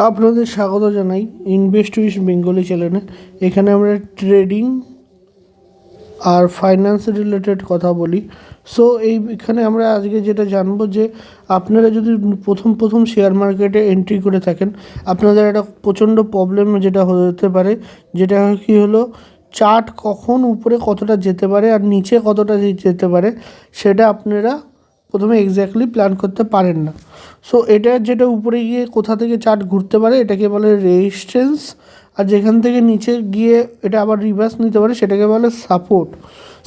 আপনাদের স্বাগত জানাই ইনভেস্ট উইথ বেঙ্গলি চ্যানেলে। এখানে আমরা ট্রেডিং আর ফাইন্যান্স রিলেটেড কথা বলি। সো এইখানে আমরা আজকে যেটা জানবো যে আপনারা যদি প্রথম শেয়ার মার্কেটে এন্ট্রি করে থাকেন, আপনাদের একটা প্রচণ্ড প্রবলেম যেটা হতে পারে, যেটা কি হলো, চার্ট কখন উপরে কতটা যেতে পারে আর নিচে কতটা যেতে পারে সেটা আপনারা প্রথমে এক্স্যাক্টলি প্ল্যান করতে পারেন না। সো এটা যেটা উপরে গিয়ে কোথা থেকে চার্ট ঘুরতে পারে এটাকে বলে রেজিস্ট্যান্স, আর যেখান থেকে নিচে গিয়ে এটা আবার রিভার্স নিতে পারে সেটাকে বলে সাপোর্ট।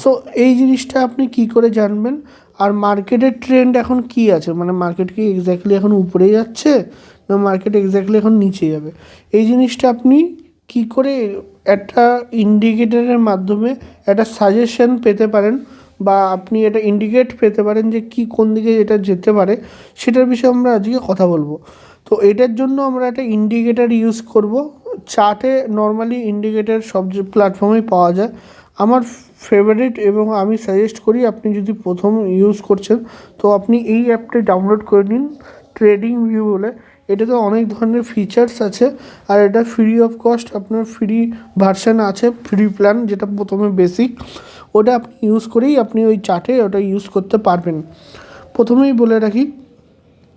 সো এই জিনিসটা আপনি কি করে জানবেন? আর মার্কেটের ট্রেন্ড এখন কি আছে, মানে মার্কেট কি এক্স্যাক্টলি এখন উপরে যাচ্ছে না মার্কেট এক্স্যাক্টলি এখন নিচে যাবে, এই জিনিসটা আপনি কি করে একটা ইন্ডিকেটরের মাধ্যমে একটা সাজেশন পেতে পারেন, বা আপনি এটা ইন্ডিকেট পেতে পারেন যে কি কোন দিকে এটা যেতে পারে, সেটার বিষয়ে আমরা আজকে কথা বলবো। তো এটার জন্য আমরা একটা ইন্ডিকেটর ইউজ করব। চার্টে নর্মালি ইন্ডিকেটর সব যে প্ল্যাটফর্মেই পাওয়া যায়। আমার ফেভারিট এবং আমি সাজেস্ট করি আপনি যদি প্রথম ইউজ করছেন তো আপনি এই অ্যাপটি ডাউনলোড করে নিন, ট্রেডিং ভিউ বলে। এটাতে অনেক ধরনের ফিচার্স আছে আর এটা ফ্রি অফ কস্ট, আপনার ফ্রি ভার্সান আছে, ফ্রি প্ল্যান যেটা প্রথমে বেসিক, ওটা আপনি ইউজ করেই আপনি ওই চার্টে ওটা ইউজ করতে পারবেন। প্রথমেই বলে রাখি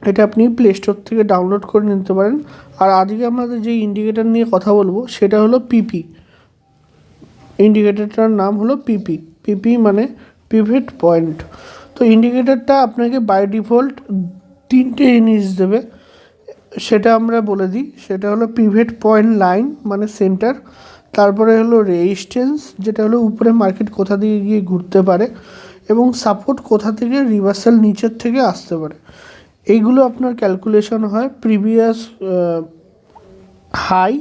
এটা আপনি প্লে স্টোর থেকে ডাউনলোড করে নিতে পারেন। আর আজকে আমাদের যে ইন্ডিকেটার নিয়ে কথা বলবো সেটা হলো পিপি। ইন্ডিকেটারটার নাম হলো পিপি। পিপি মানে পিভট পয়েন্ট। তো ইন্ডিকেটারটা আপনাকে বাই ডিফল্ট 3টে জিনিস দেবে, সেটা আমরা বলে দিই। সেটা হলো পিভট পয়েন্ট লাইন মানে সেন্টার, তারপরে হলো রেজিস্ট্যান্স যেটা হলো উপরে মার্কেট কোথা দিয়ে গিয়ে ঘুরতে পারে, এবং সাপোর্ট কোথা থেকে রিভার্সাল নিচের থেকে আসতে পারে। এইগুলো আপনার ক্যালকুলেশন হয় প্রিভিয়াস হাই,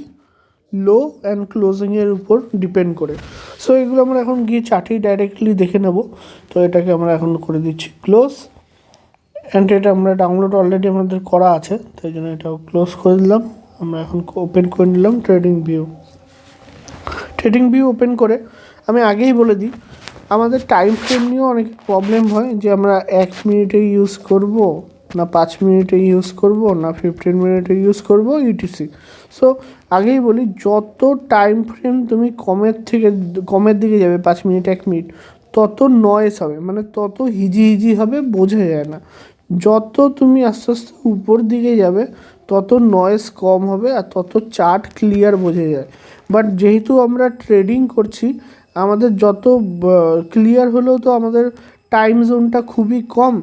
লো অ্যান্ড ক্লোজিংয়ের উপর ডিপেন্ড করে। সো এগুলো আমরা এখন গিয়ে চার্টেই ডাইরেক্টলি দেখে নেব। তো এটাকে আমরা এখন করে দিচ্ছি ক্লোজ, অ্যান্ড এটা আমরা ডাউনলোড অলরেডি আমাদের করা আছে, তাই জন্য এটাও ক্লোজ করে দিলাম। আমরা এখন ওপেন করে নিলাম trading view. Trading view open করে আমি আগেই বলে দিই আমাদের টাইম ফ্রেম নিয়েও অনেক প্রবলেম হয়, যে আমরা 1 মিনিটে ইউজ করব না 5 মিনিটে ইউজ করব না 15 মিনিটে ইউজ করব ইউটিসি। সো আগেই বলি যত টাইম ফ্রেম তুমি কমের দিকে যাবে, 5 মিনিট 1 মিনিট, তত নয়েস হবে, মানে তত হিজি হবে, বোঝা যায় না। যত তুমি আস্তে আস্তে উপর দিকে যাবে তত নয়েস কম হবে আর তত চার্ট ক্লিয়ার বোঝা যায়। বাট যেহেতু আমরা ট্রেডিং করছি, আমাদের যত ক্লিয়ার হলেও তো আমাদের টাইম জোনটা খুবই কম,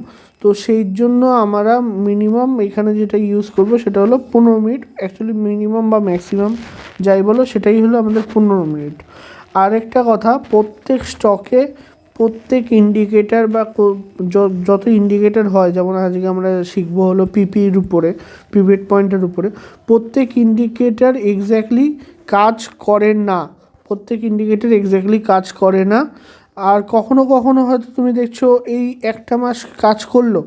তো সেই জন্য আমরা মিনিমাম এখানে যেটা ইউজ করব সেটা হলো 15 মিনিট। অ্যাকচুয়ালি মিনিমাম বা ম্যাক্সিমাম যাই বলো সেটাই হলো আমাদের 15 মিনিট। আর একটা কথা, প্রত্যেক স্টকে প্রত্যেক ইন্ডিকেটার বা যত ইন্ডিকেটার হয়, যেমন আজকে আমরা শিখবো হলো পিপির উপরে, পিভট পয়েন্টের উপরে, প্রত্যেক ইন্ডিকেটার এক্স্যাক্টলি কাজ করে না। প্রত্যেক ইন্ডিকেটার এক্স্যাক্টলি কাজ করে না। আর কখনো কখনো হয়তো তুমি দেখছো এই একটা মাস কাজ করলো,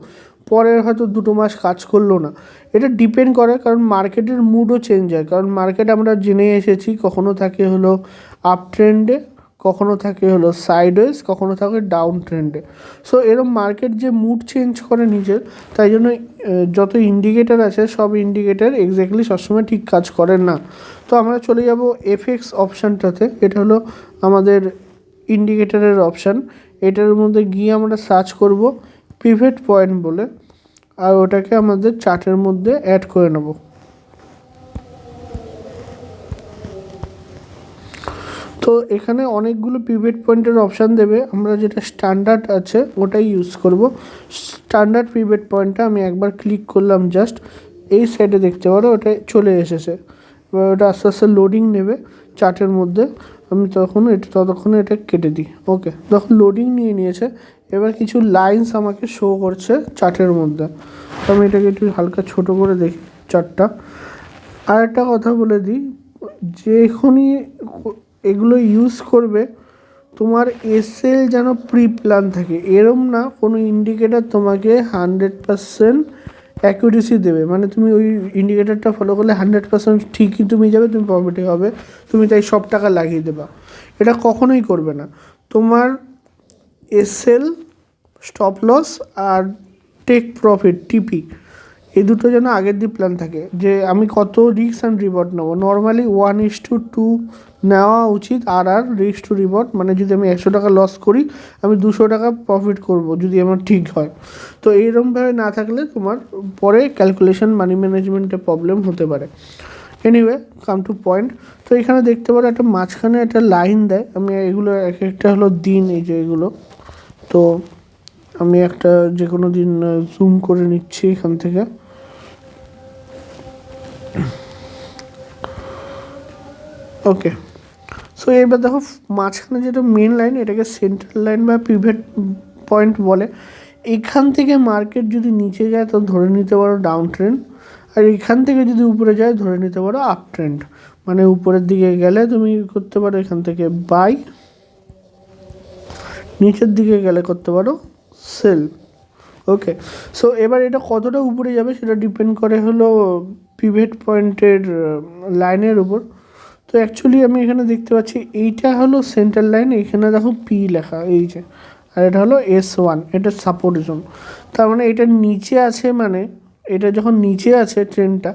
পরের হয়তো 2 মাস কাজ করলো না। এটা ডিপেন্ড করে, কারণ মার্কেটের মুডও চেঞ্জ হয়। কারণ মার্কেট আমরা জেনে এসেছি কখনো থাকে হলো আপ ট্রেন্ডে, কখনো থাকে হলো সাইডওয়েজ, কখনো থাকে ডাউন ট্রেন্ডে। সো এরকম মার্কেট যে মুড চেঞ্জ করে নিজের, তাই জন্য যত ইন্ডিকেটার আছে সব ইন্ডিকেটার এক্স্যাক্টলি সবসময় ঠিক কাজ করে না। তো আমরা চলে যাব এফএক্স অপশানটাতে। এটা হলো আমাদের ইন্ডিকেটারের অপশান। এটার মধ্যে গিয়ে আমরা সার্চ করব পিভট পয়েন্ট বলে, আর ওটাকে আমাদের চার্টের মধ্যে অ্যাড করে নেব। তো এখানে অনেকগুলো পিভট পয়েন্টের অপশান দেবে, আমরা যেটা স্ট্যান্ডার্ড আছে ওটাই ইউজ করব। স্ট্যান্ডার্ড পিভট পয়েন্টটা আমি একবার ক্লিক করলাম, জাস্ট এই সাইডে দেখতে পারো ওটা চলে এসেছে। এবার ওটা আস্তে আস্তে লোডিং নেবে চার্টের মধ্যে। আমি ততক্ষণে এটা কেটে দিই। ওকে, তখন লোডিং নিয়ে নিয়েছে। এবার কিছু লাইন্স আমাকে শো করছে চার্টের মধ্যে, তো আমি এটাকে একটু হালকা ছোট করে দেখি চার্টটা। আর একটা কথা বলে দিই, যখনই এগুলো ইউজ করবে তোমার এসএল যেন প্রি প্ল্যান থাকে। এরম না কোনো ইন্ডিকেটার তোমাকে 100% অ্যাকুরেসি দেবে, মানে তুমি ওই ইন্ডিকেটারটা ফলো করলে 100% ঠিকই তুমি যাবে, তুমি প্রফিটে হবে, তুমি তাই সব টাকা লাগিয়ে দেবা। এটা কখনোই করবে না। তোমার এসএল, স্টপ লস আর টেক প্রফিট টিপি, এই দুটো যেন আগের দিয়ে প্ল্যান থাকে যে আমি কত রিস্ক অ্যান্ড রিওয়ার্ড নেবো। নর্মালি 1:2 নেওয়া উচিত, আর রিস্ক টু রিওয়ার্ড, মানে যদি আমি 100 টাকা লস করি আমি 200 টাকা প্রফিট করব যদি আমার ঠিক হয়। তো এইরকমভাবে না থাকলে তোমার পরে ক্যালকুলেশন মানি ম্যানেজমেন্টে প্রবলেম হতে পারে। Anyway, come to point. তো এখানে দেখতে পারো একটা মাঝখানে একটা লাইন দেয়, আমি এগুলো এক একটা হলো দিন, এই যে এগুলো। তো আমি একটা যে কোনো দিন জুম করে নিচ্ছি এখান থেকে। ওকে, সো এবার দেখো মাঝখানে যেটা মেন লাইন, এটাকে সেন্ট্রাল লাইন বা পিভট পয়েন্ট বলে। এখান থেকে মার্কেট যদি নিচে যায় তো ধরে নিতে পারো ডাউন ট্রেন্ড, আর এখান থেকে যদি উপরে যায় ধরে নিতে পারো আপ ট্রেন্ড। মানে উপরের দিকে গেলে তুমি করতে পারো এখান থেকে বাই, নিচের দিকে গেলে করতে পারো সেল। ওকে, সো এবার এটা কতটা উপরে যাবে সেটা ডিপেন্ড করে হলো পিভট পয়েন্টের লাইনের উপর। তো অ্যাকচুয়ালি আমি এখানে দেখতে পাচ্ছি এইটা হলো সেন্টার লাইন, এখানে দেখো পি লেখা এই যে, আর এটা হলো S1, এটা সাপোর্ট জোন। তার মানে এটা নিচে আছে, মানে এটা যখন নিচে আছে ট্রেনটা,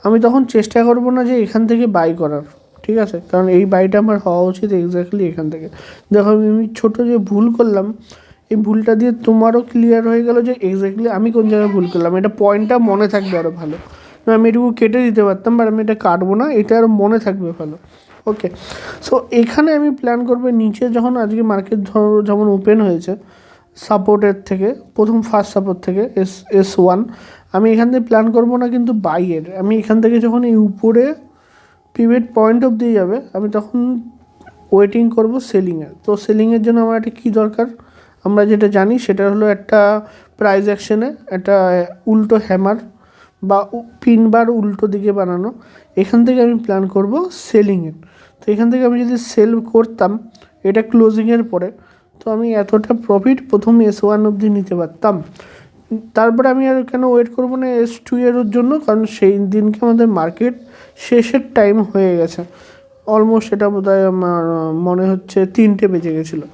আমি তখন চেষ্টা করব না যে এখান থেকে বাই করার, ঠিক আছে, কারণ এই বাইটা আমার হওয়া উচিত এক্স্যাক্টলি এখান থেকে। দেখো আমি ছোটো যে ভুল করলাম, এই ভুলটা দিয়ে তোমারও ক্লিয়ার হয়ে গেল যে এক্স্যাক্টলি আমি কোন জায়গায় ভুল করলাম, এটা পয়েন্টটা মনে থাকবে আরও ভালো। না আমি এটুকু কেটে দিতে পারতাম, বাট আমি এটা কাটবো না, এটা আরও মনে থাকবে ভালো। ওকে, সো এখানে আমি প্ল্যান করবো নিচে যখন আজকে মার্কেট ধরো যেমন ওপেন হয়েছে সাপোর্টের থেকে, প্রথম ফার্স্ট সাপোর্ট থেকে S1, আমি এখান থেকে প্ল্যান করবো না কিন্তু বাইয়ের। আমি এখান থেকে যখন এই উপরে পিভট পয়েন্ট অবধি যাবে আমি তখন ওয়েটিং করব সেলিংয়ের। তো সেলিংয়ের জন্য আমার একটা কী দরকার, আমরা যেটা জানি সেটা হলো একটা প্রাইস অ্যাকশনে একটা উল্টো হ্যামার বা পিন বার উল্টো দিকে বানানো, এখান থেকে আমি প্ল্যান করব সেলিংয়ের। তো এখান থেকে আমি যদি সেল করতাম এটা ক্লোজিংয়ের পরে, তো আমি এতটা প্রফিট প্রথম S1 অবধি নিতে পারতাম। তারপরে আমি আর কেন ওয়েট করবো না S2 এর জন্য, কারণ সেই দিনকে আমাদের মার্কেট শেষের টাইম হয়ে গেছে অলমোস্ট, এটা বোধহয় আমার মনে হচ্ছে 3টে বেজে গেছিলো।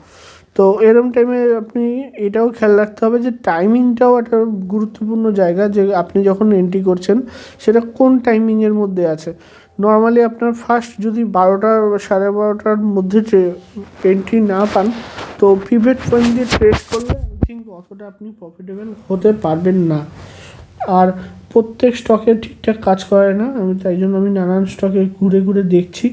তো এরম টাইমে আপনি এটাও খেয়াল রাখতে হবে যে টাইমিংটাও একটা গুরুত্বপূর্ণ জায়গা, যে আপনি যখন এন্ট্রি করছেন সেটা কোন টাইমিংয়ের মধ্যে আছে। নর্মালি আপনার ফার্স্ট যদি 12টা 12:30টার মধ্যে এন্ট্রি না পান, তো পিভট পয়েন্ট দিয়ে ট্রেড করলে আই থিঙ্ক অতটা আপনি প্রফিটেবল হতে পারবেন না। আর প্রত্যেক স্টকে ঠিকঠাক কাজ করে না, আমি তাই জন্য আমি নানান স্টকে ঘুরে ঘুরে দেখছি,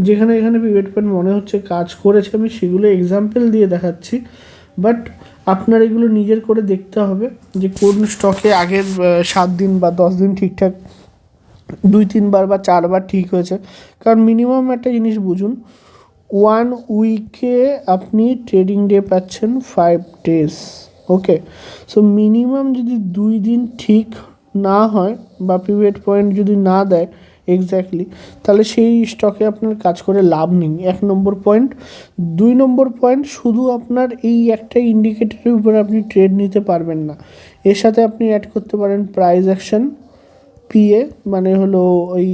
যেখানে এখানে পিভট পয়েন্ট মনে হচ্ছে কাজ করেছে আমি সেগুলো এক্সাম্পল দিয়ে দেখাচ্ছি। বাট আপনার এগুলো নিজের করে দেখতে হবে যে কোন স্টকে আগের 7 দিন বা 10 দিন ঠিকঠাক 2-3 বার বা 4 বার ঠিক হয়েছে। কারণ মিনিমাম একটা জিনিস বুঝুন, 1 উইকে আপনি ট্রেডিং ডে পাচ্ছেন 5 ডেজ। ওকে, সো মিনিমাম যদি 2 দিন ঠিক না হয় বা পিভট পয়েন্ট যদি না দেয় এক্স্যাক্টলি, তাহলে সেই স্টকে আপনার কাজ করে লাভ নেই, 1 নম্বর পয়েন্ট। 2 নম্বর পয়েন্ট, শুধু আপনার এই একটা ইন্ডিকেটরের উপরে আপনি ট্রেড নিতে পারবেন না, এর সাথে আপনি অ্যাড করতে পারেন প্রাইস অ্যাকশন PA, মানে হলো ওই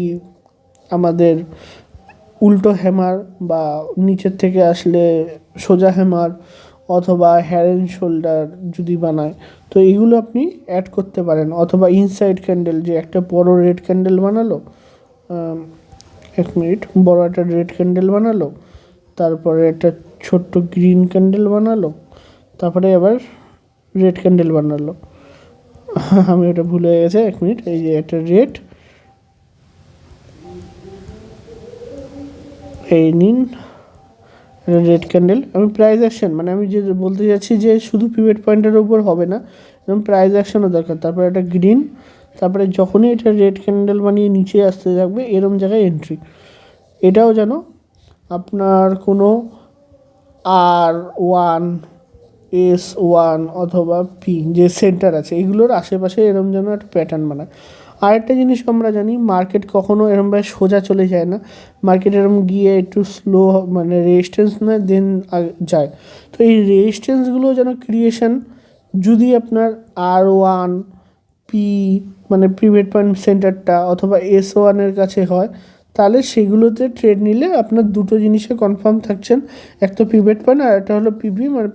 আমাদের উল্টো হ্যামার বা নিচের থেকে আসলে সোজা হ্যামার, অথবা হেড অ্যান্ড শোল্ডার যদি বানায় তো এইগুলো আপনি অ্যাড করতে পারেন, অথবা ইনসাইড ক্যান্ডেল, যে একটা বড় রেড ক্যান্ডেল বানালো, 1 মিনিট, বড় একটা রেড ক্যান্ডেল বানালো, তারপরে একটা ছোট্ট গ্রিন ক্যান্ডেল বানালো, তারপরে আবার রেড ক্যান্ডেল বানালো। আমি ওটা ভুলে হয়ে গেছে, 1 মিনিট, এই যে একটা রেড, এই নিন রেড ক্যান্ডেল। আমি প্রাইস অ্যাকশন, মানে আমি যে বলতে যাচ্ছি যে শুধু পিভট পয়েন্টের উপর হবে না, এবং প্রাইস অ্যাকশনও দরকার। তারপরে একটা গ্রিন, তারপরে যখনই এটা রেড ক্যান্ডেল বানিয়ে নিচে আসতে থাকবে এরম জায়গায় এন্ট্রি। এটাও যেন আপনার কোনো R1 S1 অথবা পি যে সেন্টার আছে এগুলোর আশেপাশে এরম যেন একটা প্যাটার্ন বানায়। আরেকটা জিনিস আমরা জানি, মার্কেট কখনো এরমভাবে সোজা চলে যায় না, মার্কেট এরম গিয়ে একটু স্লো মানে রেজিস্ট্যান্স নেয় দেন যায়। তো এই রেজিস্ট্যান্সগুলো যেন ক্রিয়েশন যদি আপনার R1 পি মানে পিভট পয়েন্ট সেন্টারটা অথবা S1 কাছে হয়, তাহলে সেগুলোতে ট্রেড নিলে আপনার দুটো জিনিসে কনফার্ম থাকছেন, এক তো পিভট পয়েন্ট আর একটা হলো পিভি মানে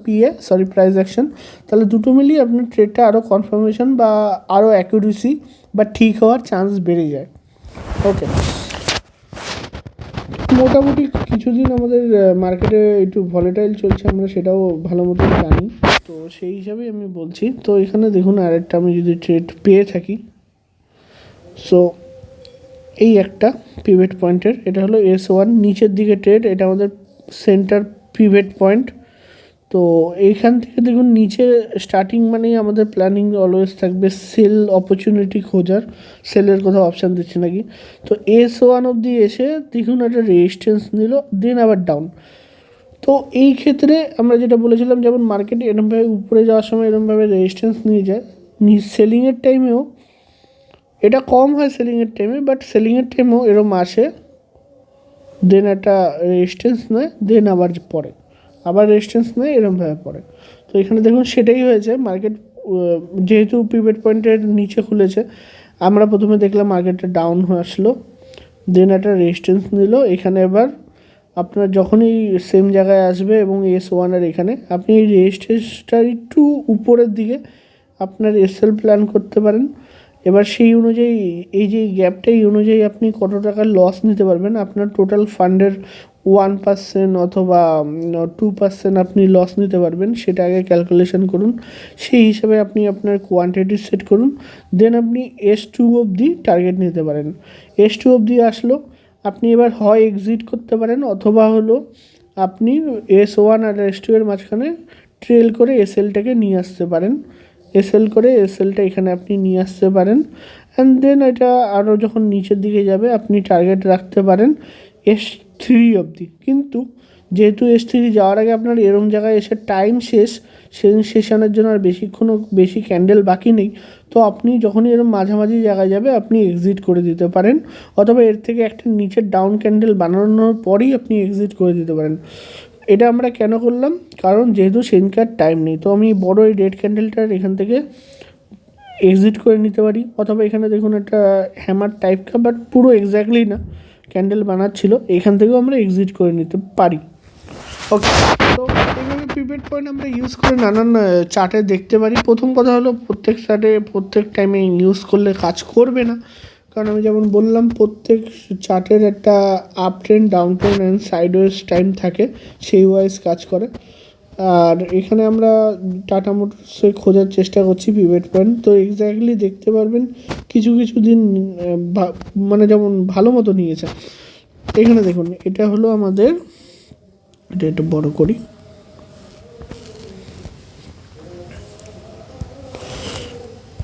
প্রাইস অ্যাকশন। তাহলে দুটো মিলিয়ে আপনার ট্রেডটা আরও কনফার্মেশন বা আরও অ্যাকুরেসি বা ঠিক হওয়ার চান্স বেড়ে যায়। ওকে, মোটামুটি কিছুদিন আমাদের মার্কেটে একটু ভলেটাইল চলছে, আমরা সেটাও ভালো মতো জানি, তো সেই হিসাবেই আমি বলছি। তো এখানে দেখুন আরেকটা আমি যদি ট্রেড পেয়ে থাকি, সো এই একটা পিভট পয়েন্টের, এটা হলো S1 নিচের দিকে ট্রেড, এটা আমাদের সেন্টার পিভট পয়েন্ট। তো এইখান থেকে দেখুন নিচে স্টার্টিং মানেই আমাদের প্ল্যানিং অলওয়েজ থাকবে সেল অপরচুনিটি খোঁজার, সেলের কোথাও অপশান দিচ্ছে নাকি। তো S1 অবধি এসে দেখুন একটা রেজিস্ট্যান্স নিল, দেন আবার ডাউন। তো এই ক্ষেত্রে আমরা যেটা বলেছিলাম, যেমন মার্কেটে এরমভাবে উপরে যাওয়ার সময় এরমভাবে রেজিস্ট্যান্স নিয়ে যায়, সেলিংয়ের টাইমেও এটা কম হয়, সেলিংয়ের টাইমে, বাট সেলিংয়ের টাইমেও এরম আসে, দেন একটা রেজিস্ট্যান্স নেয়, দেন আবার পড়ে, আবার রেজিস্ট্যান্স নেয়, এরমভাবে পড়ে। তো এখানে দেখুন সেটাই হয়েছে, মার্কেট যেহেতু পিভট পয়েন্টের নিচে খুলেছে, আমরা প্রথমে দেখলাম মার্কেটটা ডাউন হয়ে আসলো, দেন একটা রেজিস্ট্যান্স নিল এখানে। এবার আপনার যখনই সেম জায়গায় আসবে এবং S1 আর এখানে আপনি এই রেজিস্ট্যান্সটা একটু উপরের দিকে আপনার এসএল প্ল্যান করতে পারেন। এবার সেই অনুযায়ী এই যে গ্যাপটা, এই অনুযায়ী আপনি কত টাকার লস নিতে পারবেন, আপনার টোটাল ফান্ডের 1% অথবা 2% আপনি লস নিতে পারবেন, সেটা আগে ক্যালকুলেশন করুন। সেই হিসাবে আপনি আপনার কোয়ান্টিটি সেট করুন, দেন আপনি S2 অবধি টার্গেট নিতে পারেন। S2 অবধি আসলো, আপনি এবার হয় এক্সিট করতে পারেন, অথবা হলো আপনি S1 আর S2 এর মাঝখানে ট্রেল করে এসএলটাকে নিয়ে আসতে পারেন, এসএল করে এসএলটা এখানে আপনি নিয়ে আসতে পারেন। অ্যান্ড দেন এটা আরও যখন নিচের দিকে যাবে আপনি টার্গেট রাখতে পারেন S3 অবধি। কিন্তু যেহেতু S3 যাওয়ার আগে আপনার এরম জায়গায় এসে টাইম শেষ, সেশনের জন্য আর বেশিক্ষণও বেশি ক্যান্ডেল বাকি নেই, তো আপনি যখনই এরম মাঝামাঝি জায়গায় যাবে আপনি এক্সিট করে দিতে পারেন, অথবা এর থেকে একটা নিচের ডাউন ক্যান্ডেল বানানোর পরেই আপনি এক্সিট করে দিতে পারেন। এটা আমরা কেন করলাম, কারণ যেহেতু সেদিনকার টাইম নেই, তো আমি বড় এই রেড ক্যান্ডেলটার এখান থেকে এক্সিট করে নিতে পারি, অথবা এখানে দেখুন একটা হ্যামার টাইপ কা, বাট পুরো এক্স্যাক্টলি না, ক্যান্ডেল বানাচ্ছিল, এখান থেকেও আমরা এক্সিট করে নিতে পারি। ওকে, তো এইভাবে পিভট পয়েন্ট আমরা ইউজ করে নানান চার্টে দেখতে পারি। প্রথম কথা হলো প্রত্যেক চার্টে প্রত্যেক টাইমে ইউজ করলে কাজ করবে না, কারণ আমি যেমন বললাম প্রত্যেক চার্টের একটা up trend, down trend and sideways time থাকে, সেই ওয়াইজ কাজ করে। আর এখানে আমরা টাটা মোটরসে খোঁজার চেষ্টা করছি পিভট পয়েন্ট, তো এক্স্যাক্টলি দেখতে পারবেন কিছু কিছু দিন মানে যেমন ভালো মতো নিয়েছে। এখানে দেখুন এটা হলো আমাদের, এটা একটু বড় করি,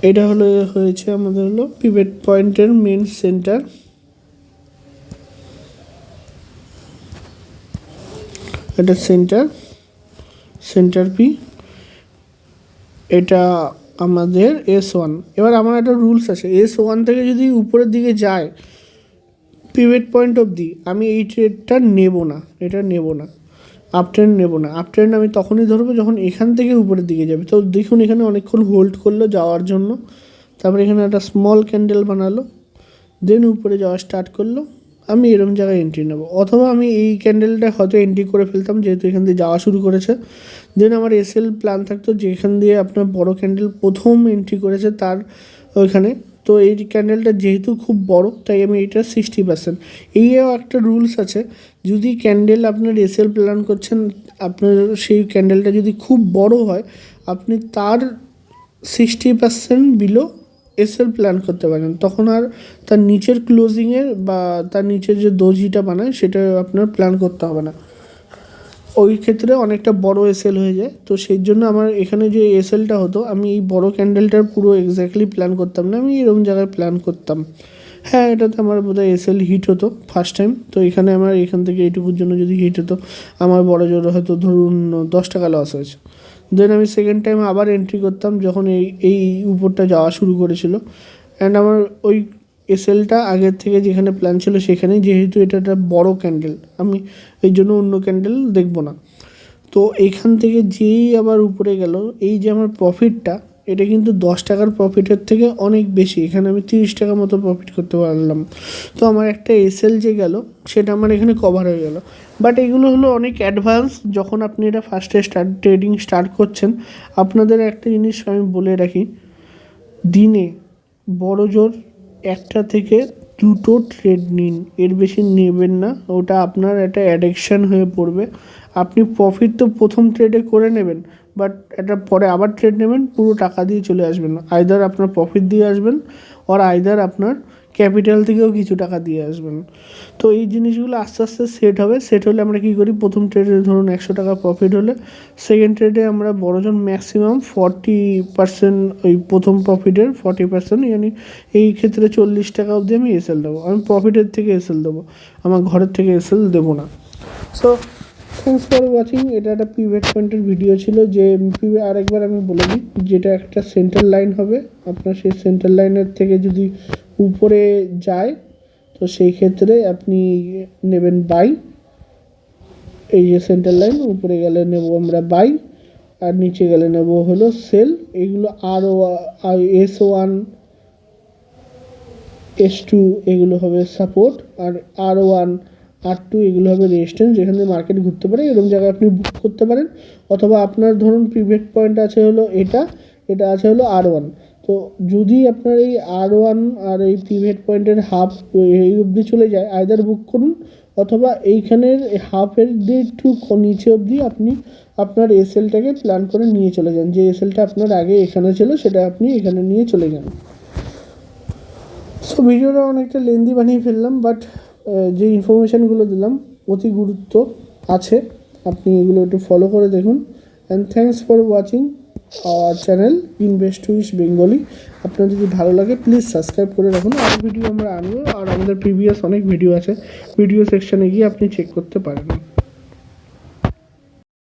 এটা হলো হয়েছে আমাদের হলো পিভট পয়েন্টের মেন সেন্টার, এটা সেন্টার পি, এটা আমাদের S1। এবার আমার একটা রুলস আছে, S1 থেকে যদি উপরের দিকে যায় পিভট পয়েন্ট অবধি, আমি এই ট্রেডটা নেব না, এটা নেব না, আপ ট্রেন্ড নেব না। আপ ট্রেন্ড আমি তখনই ধরবো যখন এখান থেকে উপরের দিকে যাবে। তো দেখুন এখানে অনেকক্ষণ হোল্ড করলো যাওয়ার জন্য, তারপরে এখানে একটা স্মল ক্যান্ডেল বানালো, দেন উপরে যাওয়া স্টার্ট করলো, আমি এরম জায়গায় এন্ট্রি নেবো, অথবা আমি এই ক্যান্ডেলটা হয়তো এন্ট্রি করে ফেলতাম যেহেতু এখান দিয়ে যাওয়া শুরু করেছে, দেন আমার এসএল প্ল্যান থাকতো যেখান দিয়ে আপনার বড় ক্যান্ডেল প্রথম এন্ট্রি করেছে তার ওইখানে। তো এই ক্যান্ডেলটা যেহেতু খুব বড়, তাই আমি এটা 60%, এইও একটা রুলস আছে, যদি ক্যান্ডেল আপনার এসএল প্ল্যান করছেন, আপনার সেই ক্যান্ডেলটা যদি খুব বড় হয়, আপনি তার 60% বিলো এসএল প্ল্যান করতে পারেন, তখন আর তার নিচের ক্লোজিংয়ের বা তার নিচের যে দোজিটা বানায় সেটা আপনার প্ল্যান করতে হবে না, ওই ক্ষেত্রে অনেকটা বড় এসএল হয়ে যায়। তো সেই জন্য আমার এখানে যে এসএলটা হতো, আমি এই বড় ক্যান্ডেলটার পুরো এক্স্যাক্টলি প্ল্যান করতাম না, আমি এরকম জায়গায় প্ল্যান করতাম। হ্যাঁ, এটাতে আমার বোধহয় এসএল হিট হতো ফার্স্ট টাইম, তো এখানে আমার এখান থেকে এইটুকুর জন্য যদি হিট হতো, আমার বড় জোর হয়তো ধরুন 10 টাকা লস হয়েছে। দেন আমি সেকেন্ড টাইম আবার এন্ট্রি করতাম যখন এই উপরটা যাওয়া শুরু করেছিল, অ্যান্ড আমার ওই এসএলটা আগের থেকে যেখানে প্ল্যান ছিল সেখানে, যেহেতু এটা একটা বড় ক্যান্ডেল, আমি এই জন্য অন্য ক্যান্ডেল দেখব না। তো এখান থেকে যেই আবার উপরে গেল, এই যে আমার প্রফিটটা, এটা কিন্তু 10 টাকার প্রফিটের থেকে অনেক বেশি। এখানে আমি 30 টাকা মতো প্রফিট করতে পারলাম। তো আমার একটা এসএল যে গেল সেটা আমার এখানে কভার হয়ে গেল। বাট এগুলো হলো অনেক অ্যাডভান্স। যখন আপনি এটা ফার্স্টে ট্রেডিং স্টার্ট করছেন, আপনাদের একটা জিনিস আমি বলে রাখি, দিনে বড় জোর একটা থেকে দুটো ট্রেড নিন, এর বেশি নেবেন না। ওটা আপনার একটা অ্যাডিকশান হয়ে পড়বে। আপনি প্রফিট তো প্রথম ট্রেডে করে নেবেন, বাট এটা পরে আবার ট্রেড নেবেন, পুরো টাকা দিয়ে চলে আসবেন না। আইদার আপনার প্রফিট দিয়ে আসবেন, আর আইদার আপনার ক্যাপিটাল থেকেও কিছু টাকা দিয়ে আসবেন। তো এই জিনিসগুলো আস্তে আস্তে সেট হবে। সেট হলে আমরা কী করি, প্রথম ট্রেডে ধরুন 100 টাকা প্রফিট হলে সেকেন্ড ট্রেডে আমরা বড়জন ম্যাক্সিমাম 40% ওই প্রথম প্রফিটের 40%, মানে এই ক্ষেত্রে 40 টাকা অবধি আমি এসএল দেবো। আমি প্রফিটের থেকে এসএল দেবো, আমার ঘরের থেকে এসএল দেবো না। So thanks for watching. এটা একটা পিভট পয়েন্টের ভিডিও ছিল। যে আরেকবার আমি বলে দিই, যেটা একটা সেন্টার লাইন হবে, আপনার সেই সেন্টার লাইনের থেকে যদি উপরে যায় তো সেই ক্ষেত্রে আপনি নেবেন বাই। এই যে সেন্টার লাইন, উপরে গেলে নেব আমরা বাই, আর নিচে গেলে নেব হলো সেল। এইগুলো S1 S2 এগুলো হবে সাপোর্ট, আর R1 R2 এগুলো হবে রেজিস্ট্যান্স, যেখানে মার্কেট ঘুরতে পারে। এরকম জায়গায় আপনি বুক করতে পারেন। অথবা আপনার ধরুন পিভট পয়েন্ট আছে হলো এটা আছে হলো R1। তো যদি আপনার এই R1 আর এই পিভট পয়েন্টের হাফ এই অবধি চলে যায়, আইদার বুক করুন, অথবা এইখানের হাফের দিয়ে একটু নিচে অবধি আপনি আপনার এসএলটাকে প্ল্যান করে নিয়ে চলে যান। যে এসএলটা আপনার আগে এখানে ছিল সেটা আপনি এখানে নিয়ে চলে যান। সো ভিডিওটা অনেকটা লেন্দি বানিয়ে ফেললাম, বাট যে ইনফরমেশানগুলো দিলাম অতি গুরুত্ব আছে, আপনি এগুলো একটু ফলো করে দেখুন। And thanks for watching our channel invest with Bengali. আপনার যদি ভালো লাগে প্লিজ সাবস্ক্রাইব করে রাখুন। আরও ভিডিও আমরা আনবো, আর আমাদের প্রিভিয়াস অনেক ভিডিও আছে, ভিডিও সেকশানে গিয়ে আপনি চেক করতে পারেন।